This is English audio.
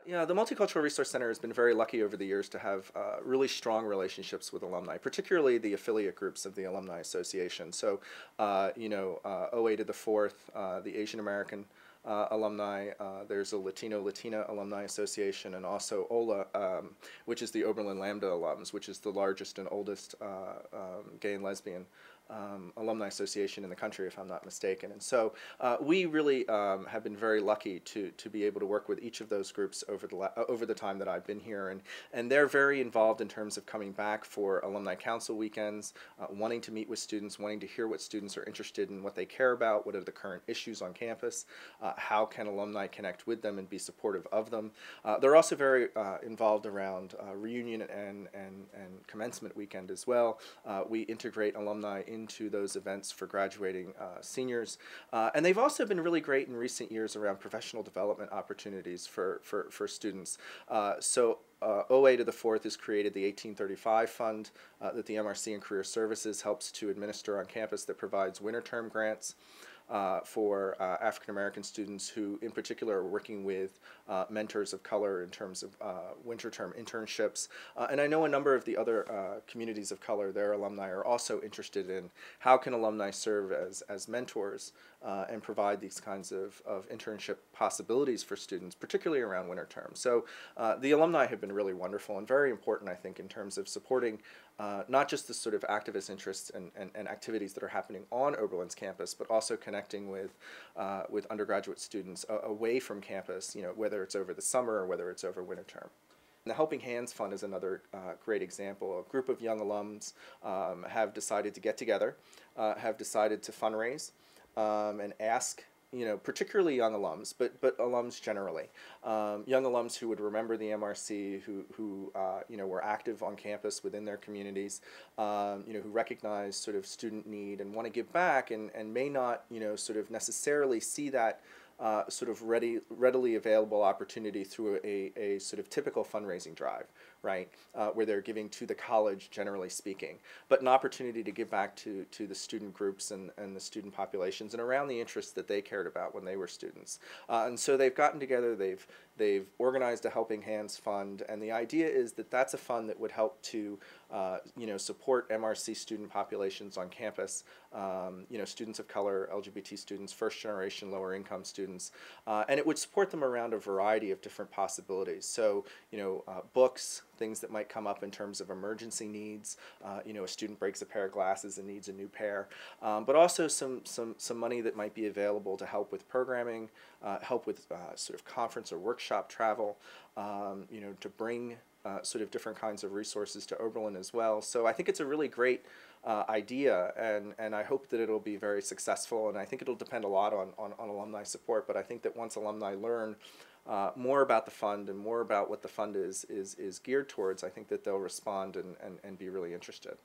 Yeah, the Multicultural Resource Center has been very lucky over the years to have really strong relationships with alumni, particularly the affiliate groups of the Alumni Association. So, OA to the Fourth, the Asian American alumni, there's a Latina Alumni Association, and also OLA, which is the Oberlin Lambda alums, which is the largest and oldest gay and lesbian alumni association in the country, if I'm not mistaken. And so we really have been very lucky to be able to work with each of those groups over the time that I've been here, and they're very involved in terms of coming back for alumni council weekends, wanting to meet with students, wanting to hear what students are interested in, what they care about, what are the current issues on campus, how can alumni connect with them and be supportive of them. They're also very involved around reunion and commencement weekend as well. We integrate alumni into those events for graduating seniors. And they've also been really great in recent years around professional development opportunities for students. OA to the Fourth has created the 1835 Fund that the MRC and Career Services helps to administer on campus that provides winter term grants for African American students who in particular are working with mentors of color in terms of winter term internships. And I know a number of the other communities of color, their alumni are also interested in how can alumni serve as mentors and provide these kinds of internship possibilities for students, particularly around winter term. So the alumni have been really wonderful and very important, I think, in terms of supporting not just the sort of activist interests and activities that are happening on Oberlin's campus, but also connecting with undergraduate students away from campus, whether it's over the summer or whether it's over winter term. And the Helping Hands Fund is another great example. A group of young alums have decided to get together, have decided to fundraise and ask particularly young alums, but alums generally, young alums who would remember the MRC, who were active on campus within their communities, who recognize sort of student need and want to give back, and may not sort of necessarily see that sort of readily available opportunity through a sort of typical fundraising drive, right, where they're giving to the college, generally speaking, but an opportunity to give back to the student groups and the student populations and around the interests that they cared about when they were students. And so they've gotten together, they've organized a Helping Hands Fund, and the idea is that that's a fund that would help to support MRC student populations on campus, students of color, LGBT students, first generation lower income students, and it would support them around a variety of different possibilities. So, books, things that might come up in terms of emergency needs, a student breaks a pair of glasses and needs a new pair, but also some money that might be available to help with programming, help with sort of conference or workshop travel, to bring sort of different kinds of resources to Oberlin as well. So I think it's a really great idea, and I hope that it'll be very successful, and I think it'll depend a lot on alumni support, but I think that once alumni learn more about the fund and more about what the fund is geared towards, I think that they'll respond and be really interested.